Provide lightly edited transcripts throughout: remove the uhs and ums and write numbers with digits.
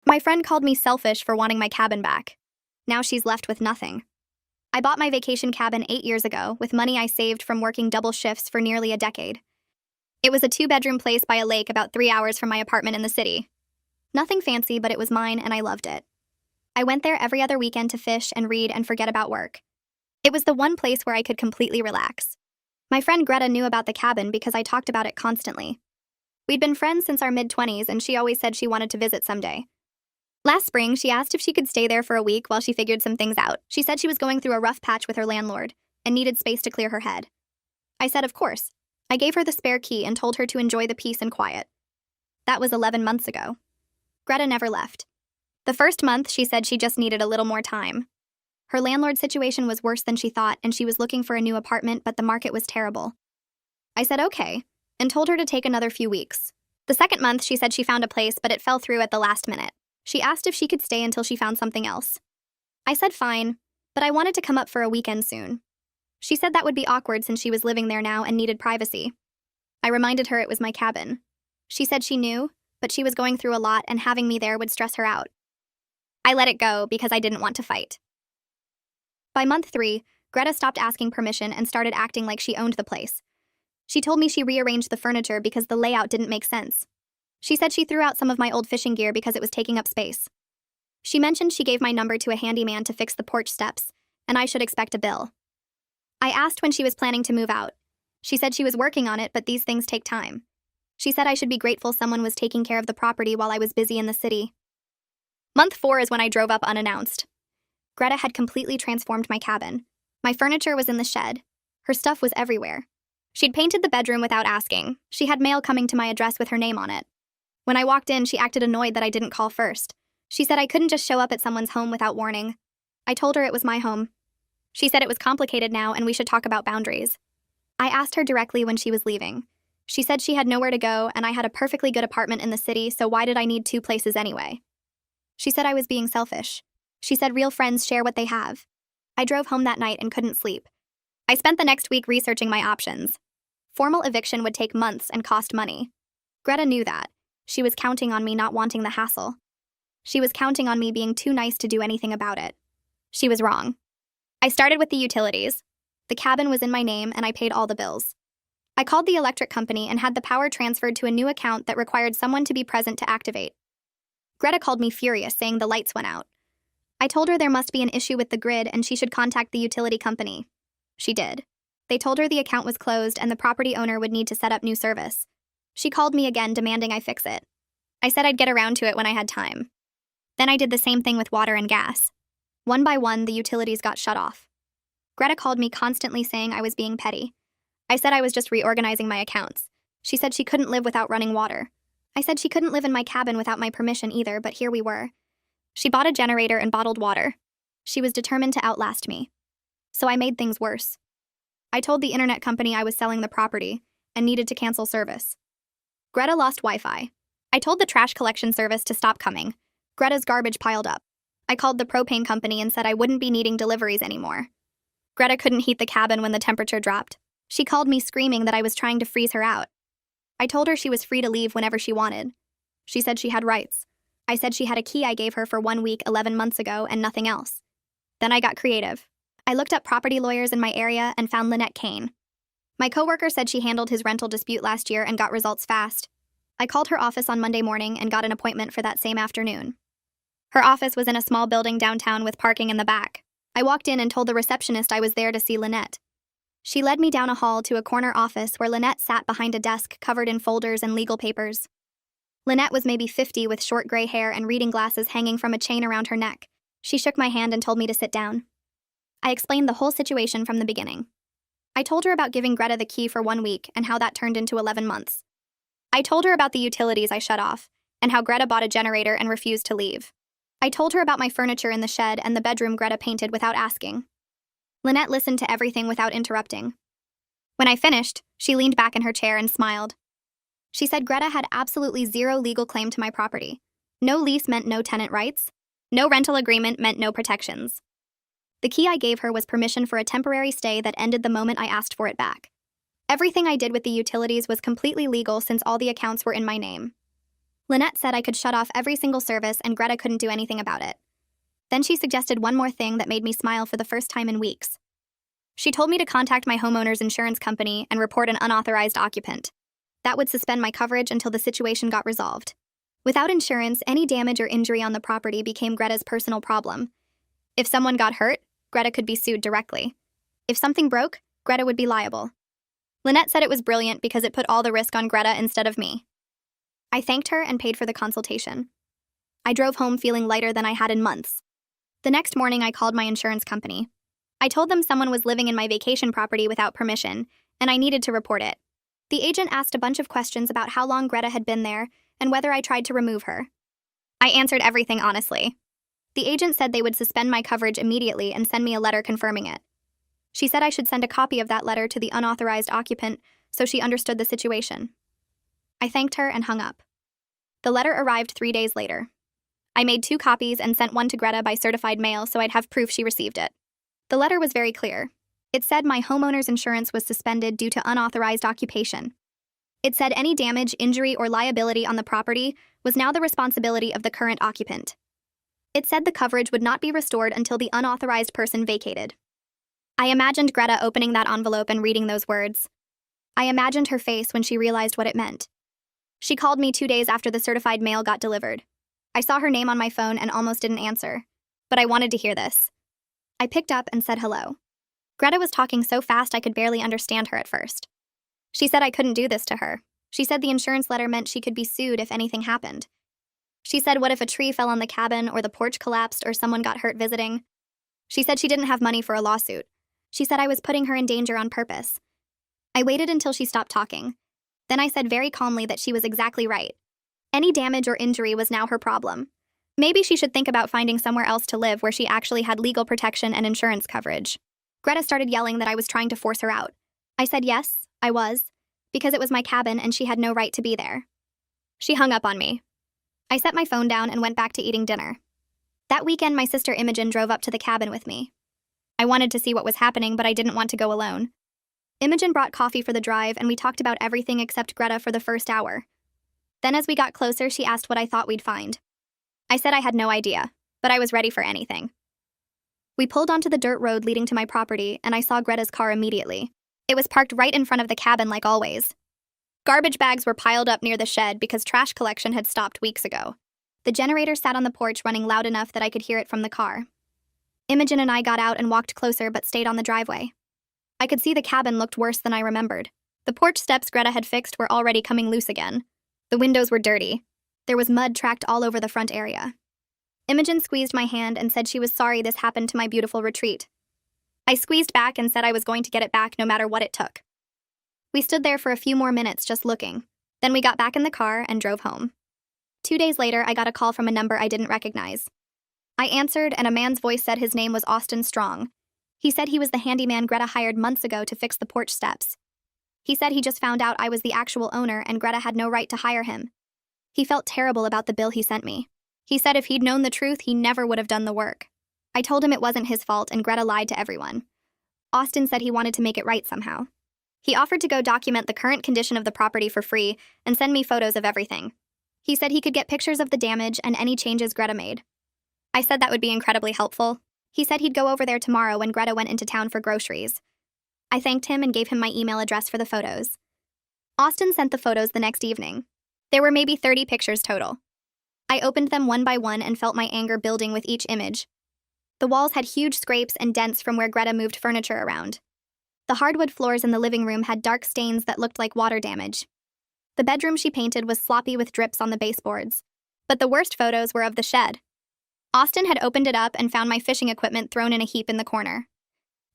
My friend called me selfish for wanting my cabin back. Now she's left with nothing. I bought my vacation cabin 8 years ago with money I saved from working double shifts for nearly a decade. It was a 2-bedroom place by a lake about 3 hours from my apartment in the city. Nothing fancy, but it was mine and I loved it. I went there every other weekend to fish and read and forget about work. It was the one place where I could completely relax. My friend Greta knew about the cabin because I talked about it constantly. We'd been friends since our mid-20s and she always said she wanted to visit someday. Last spring, she asked if she could stay there for a week while she figured some things out. She said she was going through a rough patch with her landlord and needed space to clear her head. I said, of course. I gave her the spare key and told her to enjoy the peace and quiet. That was 11 months ago. Greta never left. The first month, she said she just needed a little more time. Her landlord's situation was worse than she thought, and she was looking for a new apartment, but the market was terrible. I said okay, and told her to take another few weeks. The second month, she said she found a place, but it fell through at the last minute. She asked if she could stay until she found something else. I said fine, but I wanted to come up for a weekend soon. She said that would be awkward since she was living there now and needed privacy. I reminded her it was my cabin. She said she knew, but she was going through a lot and having me there would stress her out. I let it go because I didn't want to fight. By month 3, Greta stopped asking permission and started acting like she owned the place. She told me she rearranged the furniture because the layout didn't make sense. She said she threw out some of my old fishing gear because it was taking up space. She mentioned she gave my number to a handyman to fix the porch steps, and I should expect a bill. I asked when she was planning to move out. She said she was working on it, but these things take time. She said I should be grateful someone was taking care of the property while I was busy in the city. Month 4 is when I drove up unannounced. Greta had completely transformed my cabin. My furniture was in the shed. Her stuff was everywhere. She'd painted the bedroom without asking. She had mail coming to my address with her name on it. When I walked in, she acted annoyed that I didn't call first. She said I couldn't just show up at someone's home without warning. I told her it was my home. She said it was complicated now and we should talk about boundaries. I asked her directly when she was leaving. She said she had nowhere to go and I had a perfectly good apartment in the city, so why did I need 2 places anyway? She said I was being selfish. She said real friends share what they have. I drove home that night and couldn't sleep. I spent the next week researching my options. Formal eviction would take months and cost money. Greta knew that. She was counting on me not wanting the hassle. She was counting on me being too nice to do anything about it. She was wrong. I started with the utilities. The cabin was in my name and I paid all the bills. I called the electric company and had the power transferred to a new account that required someone to be present to activate. Greta called me furious, saying the lights went out. I told her there must be an issue with the grid and she should contact the utility company. She did. They told her the account was closed and the property owner would need to set up new service. She called me again, demanding I fix it. I said I'd get around to it when I had time. Then I did the same thing with water and gas. One by one, the utilities got shut off. Greta called me constantly saying I was being petty. I said I was just reorganizing my accounts. She said she couldn't live without running water. I said she couldn't live in my cabin without my permission either, but here we were. She bought a generator and bottled water. She was determined to outlast me. So I made things worse. I told the internet company I was selling the property and needed to cancel service. Greta lost Wi-Fi. I told the trash collection service to stop coming. Greta's garbage piled up. I called the propane company and said I wouldn't be needing deliveries anymore. Greta couldn't heat the cabin when the temperature dropped. She called me screaming that I was trying to freeze her out. I told her she was free to leave whenever she wanted. She said she had rights. I said she had a key I gave her for 1 week 11 months ago and nothing else. Then I got creative. I looked up property lawyers in my area and found Lynette Kane. My coworker said she handled his rental dispute last year and got results fast. I called her office on Monday morning and got an appointment for that same afternoon. Her office was in a small building downtown with parking in the back. I walked in and told the receptionist I was there to see Lynette. She led me down a hall to a corner office where Lynette sat behind a desk covered in folders and legal papers. Lynette was maybe 50 with short gray hair and reading glasses hanging from a chain around her neck. She shook my hand and told me to sit down. I explained the whole situation from the beginning. I told her about giving Greta the key for 1 week and how that turned into 11 months. I told her about the utilities I shut off and how Greta bought a generator and refused to leave. I told her about my furniture in the shed and the bedroom Greta painted without asking. Lynette listened to everything without interrupting. When I finished, she leaned back in her chair and smiled. She said Greta had absolutely zero legal claim to my property. No lease meant no tenant rights. No rental agreement meant no protections. The key I gave her was permission for a temporary stay that ended the moment I asked for it back. Everything I did with the utilities was completely legal since all the accounts were in my name. Lynette said I could shut off every single service and Greta couldn't do anything about it. Then she suggested one more thing that made me smile for the first time in weeks. She told me to contact my homeowner's insurance company and report an unauthorized occupant. That would suspend my coverage until the situation got resolved. Without insurance, any damage or injury on the property became Greta's personal problem. If someone got hurt, Greta could be sued directly. If something broke, Greta would be liable. Lynette said it was brilliant because it put all the risk on Greta instead of me. I thanked her and paid for the consultation. I drove home feeling lighter than I had in months. The next morning, I called my insurance company. I told them someone was living in my vacation property without permission, and I needed to report it. The agent asked a bunch of questions about how long Greta had been there and whether I tried to remove her. I answered everything honestly. The agent said they would suspend my coverage immediately and send me a letter confirming it. She said I should send a copy of that letter to the unauthorized occupant so she understood the situation. I thanked her and hung up. The letter arrived 3 days later. I made 2 copies and sent one to Greta by certified mail so I'd have proof she received it. The letter was very clear. It said my homeowner's insurance was suspended due to unauthorized occupation. It said any damage, injury, or liability on the property was now the responsibility of the current occupant. It said the coverage would not be restored until the unauthorized person vacated. I imagined Greta opening that envelope and reading those words. I imagined her face when she realized what it meant. She called me 2 days after the certified mail got delivered. I saw her name on my phone and almost didn't answer, but I wanted to hear this. I picked up and said hello. Greta was talking so fast I could barely understand her at first. She said I couldn't do this to her. She said the insurance letter meant she could be sued if anything happened. She said what if a tree fell on the cabin or the porch collapsed or someone got hurt visiting? She said she didn't have money for a lawsuit. She said I was putting her in danger on purpose. I waited until she stopped talking. Then I said very calmly that she was exactly right. Any damage or injury was now her problem. Maybe she should think about finding somewhere else to live where she actually had legal protection and insurance coverage. Greta started yelling that I was trying to force her out. I said yes, I was, because it was my cabin and she had no right to be there. She hung up on me. I set my phone down and went back to eating dinner. That weekend, my sister Imogen drove up to the cabin with me. I wanted to see what was happening, but I didn't want to go alone. Imogen brought coffee for the drive, and we talked about everything except Greta for the first hour. Then as we got closer, she asked what I thought we'd find. I said I had no idea, but I was ready for anything. We pulled onto the dirt road leading to my property, and I saw Greta's car immediately. It was parked right in front of the cabin like always. Garbage bags were piled up near the shed because trash collection had stopped weeks ago. The generator sat on the porch running loud enough that I could hear it from the car. Imogen and I got out and walked closer but stayed on the driveway. I could see the cabin looked worse than I remembered. The porch steps Greta had fixed were already coming loose again. The windows were dirty. There was mud tracked all over the front area. Imogen squeezed my hand and said she was sorry this happened to my beautiful retreat. I squeezed back and said I was going to get it back no matter what it took. We stood there for a few more minutes just looking. Then we got back in the car and drove home. 2 days later, I got a call from a number I didn't recognize. I answered, and a man's voice said his name was Austin Strong. He said he was the handyman Greta hired months ago to fix the porch steps. He said he just found out I was the actual owner and Greta had no right to hire him. He felt terrible about the bill he sent me. He said if he'd known the truth, he never would have done the work. I told him it wasn't his fault and Greta lied to everyone. Austin said he wanted to make it right somehow. He offered to go document the current condition of the property for free and send me photos of everything. He said he could get pictures of the damage and any changes Greta made. I said that would be incredibly helpful. He said he'd go over there tomorrow when Greta went into town for groceries. I thanked him and gave him my email address for the photos. Austin sent the photos the next evening. There were maybe 30 pictures total. I opened them one by one and felt my anger building with each image. The walls had huge scrapes and dents from where Greta moved furniture around. The hardwood floors in the living room had dark stains that looked like water damage. The bedroom she painted was sloppy with drips on the baseboards. But the worst photos were of the shed. Austin had opened it up and found my fishing equipment thrown in a heap in the corner.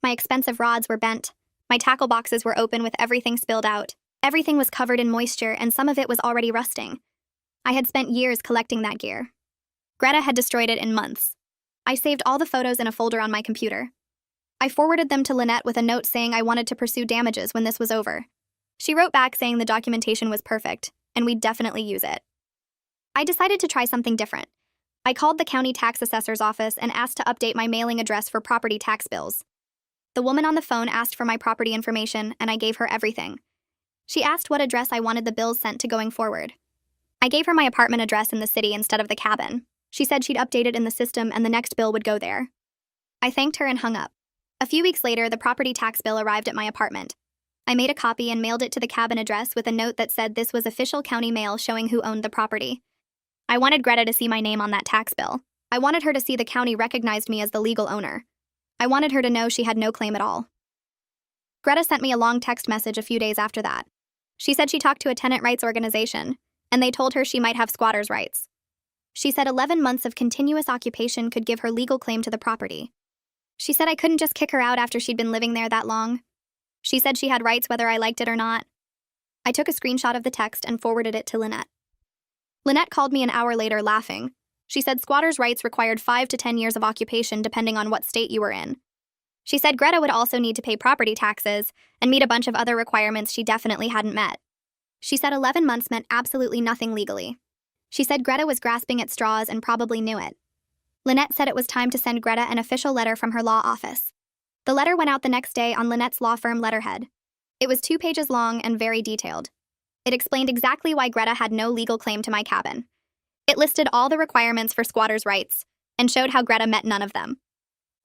My expensive rods were bent. My tackle boxes were open with everything spilled out. Everything was covered in moisture and some of it was already rusting. I had spent years collecting that gear. Greta had destroyed it in months. I saved all the photos in a folder on my computer. I forwarded them to Lynette with a note saying I wanted to pursue damages when this was over. She wrote back saying the documentation was perfect, and we'd definitely use it. I decided to try something different. I called the county tax assessor's office and asked to update my mailing address for property tax bills. The woman on the phone asked for my property information, and I gave her everything. She asked what address I wanted the bills sent to going forward. I gave her my apartment address in the city instead of the cabin. She said she'd update it in the system and the next bill would go there. I thanked her and hung up. A few weeks later, the property tax bill arrived at my apartment. I made a copy and mailed it to the cabin address with a note that said this was official county mail showing who owned the property. I wanted Greta to see my name on that tax bill. I wanted her to see the county recognized me as the legal owner. I wanted her to know she had no claim at all. Greta sent me a long text message a few days after that. She said she talked to a tenant rights organization, and they told her she might have squatters' rights. She said 11 months of continuous occupation could give her legal claim to the property. She said I couldn't just kick her out after she'd been living there that long. She said she had rights whether I liked it or not. I took a screenshot of the text and forwarded it to Lynette. Lynette called me an hour later laughing. She said squatters' rights required 5 to 10 years of occupation depending on what state you were in. She said Greta would also need to pay property taxes and meet a bunch of other requirements she definitely hadn't met. She said 11 months meant absolutely nothing legally. She said Greta was grasping at straws and probably knew it. Lynette said it was time to send Greta an official letter from her law office. The letter went out the next day on Lynette's law firm letterhead. It was 2 pages long and very detailed. It explained exactly why Greta had no legal claim to my cabin. It listed all the requirements for squatters' rights and showed how Greta met none of them.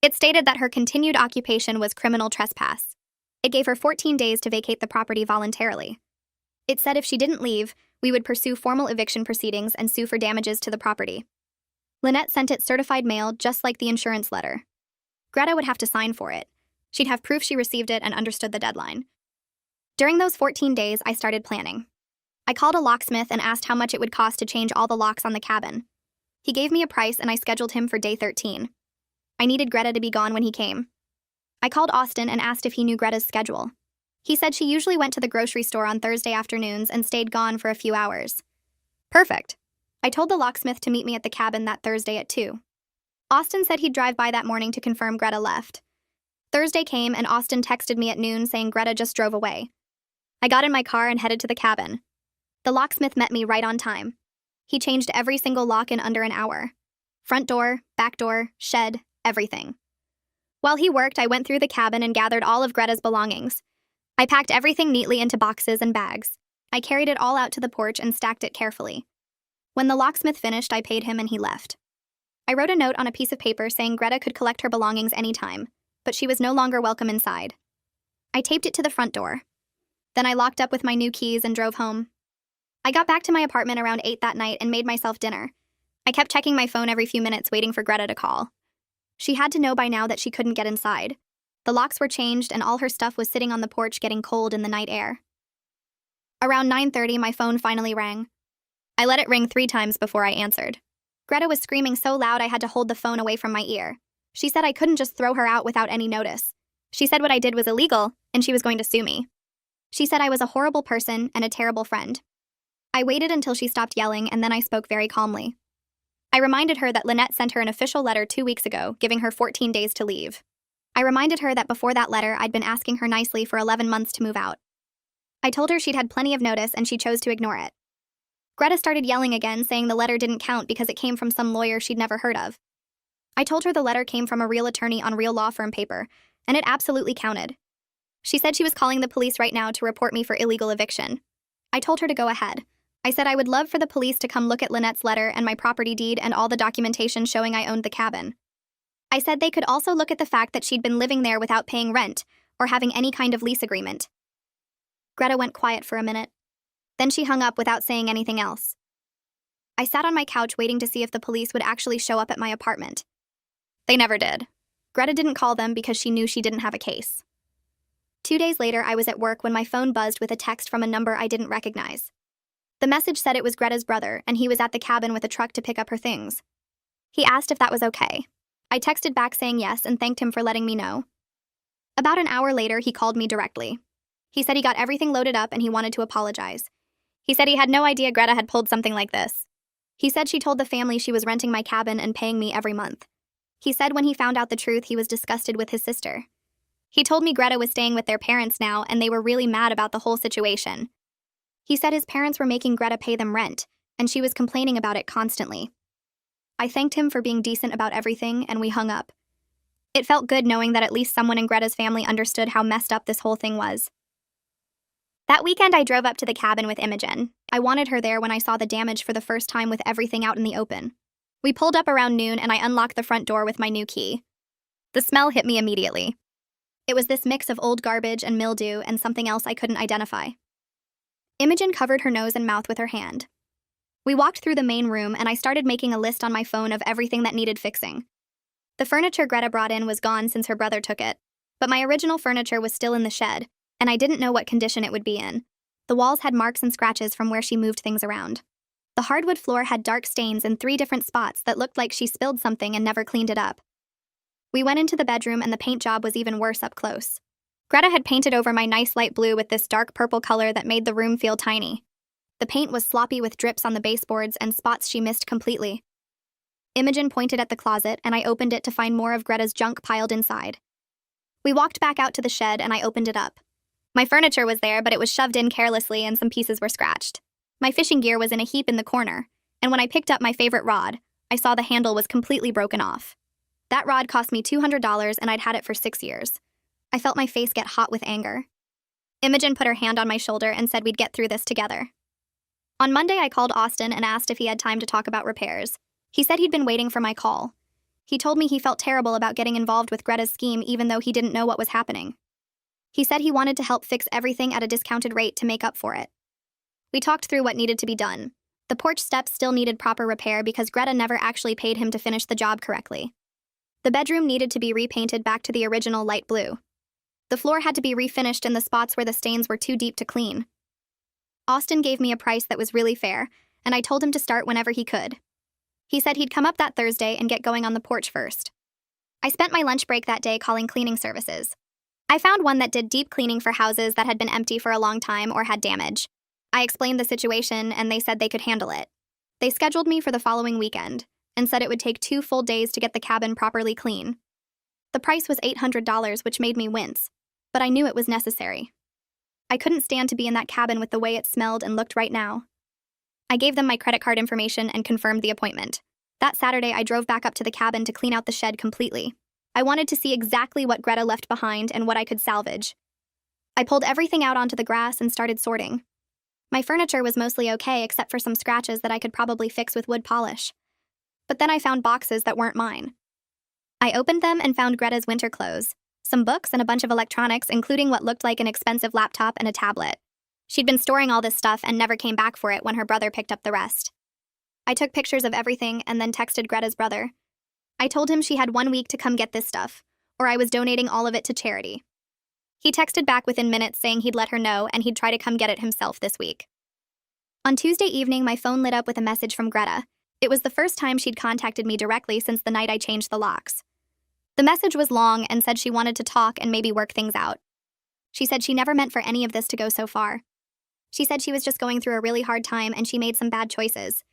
It stated that her continued occupation was criminal trespass. It gave her 14 days to vacate the property voluntarily. It said if she didn't leave, we would pursue formal eviction proceedings and sue for damages to the property. Lynette sent it certified mail just like the insurance letter. Greta would have to sign for it. She'd have proof she received it and understood the deadline. During those 14 days, I started planning. I called a locksmith and asked how much it would cost to change all the locks on the cabin. He gave me a price and I scheduled him for day 13. I needed Greta to be gone when he came. I called Austin and asked if he knew Greta's schedule. He said she usually went to the grocery store on Thursday afternoons and stayed gone for a few hours. Perfect. I told the locksmith to meet me at the cabin that Thursday at 2. Austin said he'd drive by that morning to confirm Greta left. Thursday came and Austin texted me at noon saying Greta just drove away. I got in my car and headed to the cabin. The locksmith met me right on time. He changed every single lock in under an hour. Front door, back door, shed, everything. While he worked, I went through the cabin and gathered all of Greta's belongings. I packed everything neatly into boxes and bags. I carried it all out to the porch and stacked it carefully. When the locksmith finished, I paid him and he left. I wrote a note on a piece of paper saying Greta could collect her belongings anytime, but she was no longer welcome inside. I taped it to the front door. Then I locked up with my new keys and drove home. I got back to my apartment around 8 that night and made myself dinner. I kept checking my phone every few minutes waiting for Greta to call. She had to know by now that she couldn't get inside. The locks were changed and all her stuff was sitting on the porch getting cold in the night air. Around 9:30, my phone finally rang. I let it ring 3 times before I answered. Greta was screaming so loud I had to hold the phone away from my ear. She said I couldn't just throw her out without any notice. She said what I did was illegal, and she was going to sue me. She said I was a horrible person and a terrible friend. I waited until she stopped yelling, and then I spoke very calmly. I reminded her that Lynette sent her an official letter 2 weeks ago, giving her 14 days to leave. I reminded her that before that letter, I'd been asking her nicely for 11 months to move out. I told her she'd had plenty of notice, and she chose to ignore it. Greta started yelling again, saying the letter didn't count because it came from some lawyer she'd never heard of. I told her the letter came from a real attorney on real law firm paper, and it absolutely counted. She said she was calling the police right now to report me for illegal eviction. I told her to go ahead. I said I would love for the police to come look at Lynette's letter and my property deed and all the documentation showing I owned the cabin. I said they could also look at the fact that she'd been living there without paying rent or having any kind of lease agreement. Greta went quiet for a minute. Then she hung up without saying anything else. I sat on my couch waiting to see if the police would actually show up at my apartment. They never did. Greta didn't call them because she knew she didn't have a case. 2 days later, I was at work when my phone buzzed with a text from a number I didn't recognize. The message said it was Greta's brother, and he was at the cabin with a truck to pick up her things. He asked if that was okay. I texted back saying yes and thanked him for letting me know. About an hour later, he called me directly. He said he got everything loaded up and he wanted to apologize. He said he had no idea Greta had pulled something like this. He said she told the family she was renting my cabin and paying me every month. He said when he found out the truth, he was disgusted with his sister. He told me Greta was staying with their parents now and they were really mad about the whole situation. He said his parents were making Greta pay them rent, and she was complaining about it constantly. I thanked him for being decent about everything, and we hung up. It felt good knowing that at least someone in Greta's family understood how messed up this whole thing was. That weekend, I drove up to the cabin with Imogen. I wanted her there when I saw the damage for the first time with everything out in the open. We pulled up around noon and I unlocked the front door with my new key. The smell hit me immediately. It was this mix of old garbage and mildew and something else I couldn't identify. Imogen covered her nose and mouth with her hand. We walked through the main room and I started making a list on my phone of everything that needed fixing. The furniture Greta brought in was gone since her brother took it, but my original furniture was still in the shed, and I didn't know what condition it would be in. The walls had marks and scratches from where she moved things around. The hardwood floor had dark stains in 3 different spots that looked like she spilled something and never cleaned it up. We went into the bedroom and the paint job was even worse up close. Greta had painted over my nice light blue with this dark purple color that made the room feel tiny. The paint was sloppy with drips on the baseboards and spots she missed completely. Imogen pointed at the closet and I opened it to find more of Greta's junk piled inside. We walked back out to the shed and I opened it up. My furniture was there, but it was shoved in carelessly and some pieces were scratched. My fishing gear was in a heap in the corner, and when I picked up my favorite rod, I saw the handle was completely broken off. That rod cost me $200 and I'd had it for 6 years. I felt my face get hot with anger. Imogen put her hand on my shoulder and said we'd get through this together. On Monday, I called Austin and asked if he had time to talk about repairs. He said he'd been waiting for my call. He told me he felt terrible about getting involved with Greta's scheme even though he didn't know what was happening. He said he wanted to help fix everything at a discounted rate to make up for it. We talked through what needed to be done. The porch steps still needed proper repair because Greta never actually paid him to finish the job correctly. The bedroom needed to be repainted back to the original light blue. The floor had to be refinished in the spots where the stains were too deep to clean. Austin gave me a price that was really fair, and I told him to start whenever he could. He said he'd come up that Thursday and get going on the porch first. I spent my lunch break that day calling cleaning services. I found one that did deep cleaning for houses that had been empty for a long time or had damage. I explained the situation and they said they could handle it. They scheduled me for the following weekend and said it would take 2 full days to get the cabin properly clean. The price was $800, which made me wince, but I knew it was necessary. I couldn't stand to be in that cabin with the way it smelled and looked right now. I gave them my credit card information and confirmed the appointment. That Saturday, I drove back up to the cabin to clean out the shed completely. I wanted to see exactly what Greta left behind and what I could salvage. I pulled everything out onto the grass and started sorting. My furniture was mostly okay except for some scratches that I could probably fix with wood polish. But then I found boxes that weren't mine. I opened them and found Greta's winter clothes, some books and a bunch of electronics, including what looked like an expensive laptop and a tablet. She'd been storing all this stuff and never came back for it when her brother picked up the rest. I took pictures of everything and then texted Greta's brother. I told him she had 1 week to come get this stuff, or I was donating all of it to charity. He texted back within minutes saying he'd let her know and he'd try to come get it himself this week. On Tuesday evening, my phone lit up with a message from Greta. It was the first time she'd contacted me directly since the night I changed the locks. The message was long and said she wanted to talk and maybe work things out. She said she never meant for any of this to go so far. She said she was just going through a really hard time and she made some bad choices.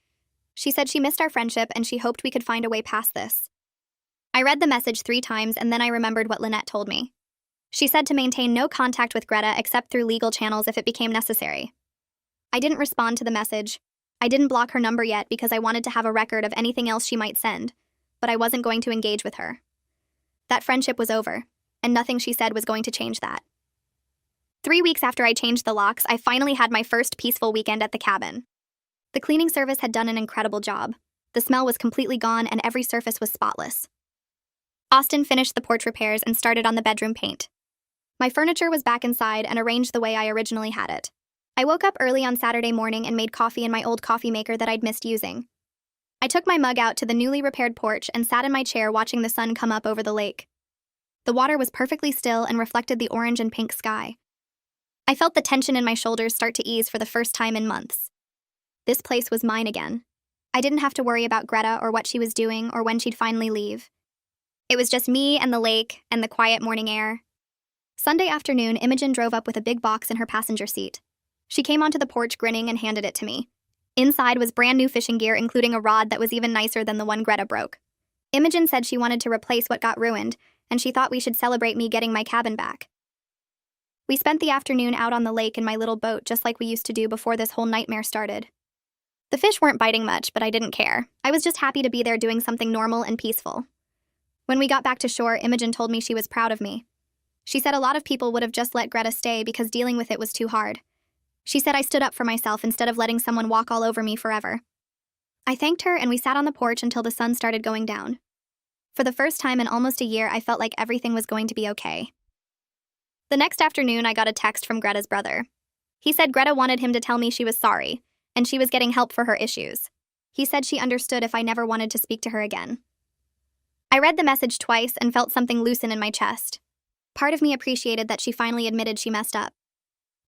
She said she missed our friendship and she hoped we could find a way past this. I read the message 3 times and then I remembered what Lynette told me. She said to maintain no contact with Greta except through legal channels if it became necessary. I didn't respond to the message. I didn't block her number yet because I wanted to have a record of anything else she might send, but I wasn't going to engage with her. That friendship was over, and nothing she said was going to change that. 3 weeks after I changed the locks, I finally had my first peaceful weekend at the cabin. The cleaning service had done an incredible job. The smell was completely gone and every surface was spotless. Austin finished the porch repairs and started on the bedroom paint. My furniture was back inside and arranged the way I originally had it. I woke up early on Saturday morning and made coffee in my old coffee maker that I'd missed using. I took my mug out to the newly repaired porch and sat in my chair watching the sun come up over the lake. The water was perfectly still and reflected the orange and pink sky. I felt the tension in my shoulders start to ease for the first time in months. This place was mine again. I didn't have to worry about Greta or what she was doing or when she'd finally leave. It was just me and the lake and the quiet morning air. Sunday afternoon, Imogen drove up with a big box in her passenger seat. She came onto the porch grinning and handed it to me. Inside was brand new fishing gear, including a rod that was even nicer than the one Greta broke. Imogen said she wanted to replace what got ruined, and she thought we should celebrate me getting my cabin back. We spent the afternoon out on the lake in my little boat just like we used to do before this whole nightmare started. The fish weren't biting much, but I didn't care. I was just happy to be there doing something normal and peaceful. When we got back to shore, Imogen told me she was proud of me. She said a lot of people would have just let Greta stay because dealing with it was too hard. She said I stood up for myself instead of letting someone walk all over me forever. I thanked her and we sat on the porch until the sun started going down. For the first time in almost a year, I felt like everything was going to be okay. The next afternoon, I got a text from Greta's brother. He said Greta wanted him to tell me she was sorry, and she was getting help for her issues. He said she understood if I never wanted to speak to her again. I read the message twice and felt something loosen in my chest. Part of me appreciated that she finally admitted she messed up.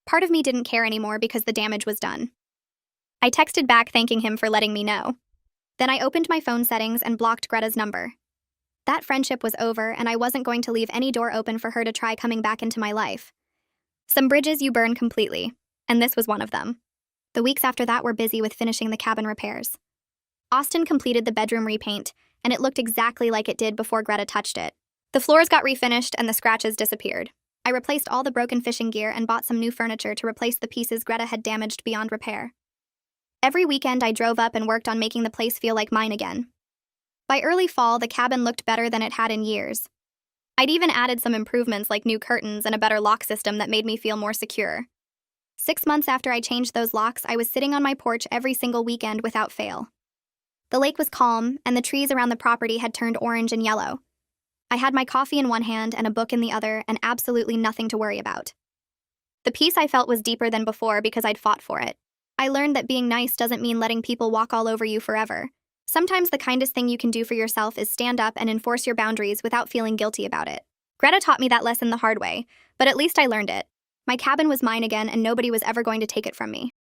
Part of me didn't care anymore because the damage was done. I texted back thanking him for letting me know. Then I opened my phone settings and blocked Greta's number. That friendship was over, and I wasn't going to leave any door open for her to try coming back into my life. Some bridges you burn completely, and this was one of them. The weeks after that were busy with finishing the cabin repairs. Austin completed the bedroom repaint, and it looked exactly like it did before Greta touched it. The floors got refinished and the scratches disappeared. I replaced all the broken fishing gear and bought some new furniture to replace the pieces Greta had damaged beyond repair. Every weekend I drove up and worked on making the place feel like mine again. By early fall, the cabin looked better than it had in years. I'd even added some improvements like new curtains and a better lock system that made me feel more secure. 6 months after I changed those locks, I was sitting on my porch every single weekend without fail. The lake was calm, and the trees around the property had turned orange and yellow. I had my coffee in one hand and a book in the other, and absolutely nothing to worry about. The peace I felt was deeper than before because I'd fought for it. I learned that being nice doesn't mean letting people walk all over you forever. Sometimes the kindest thing you can do for yourself is stand up and enforce your boundaries without feeling guilty about it. Greta taught me that lesson the hard way, but at least I learned it. My cabin was mine again, and nobody was ever going to take it from me.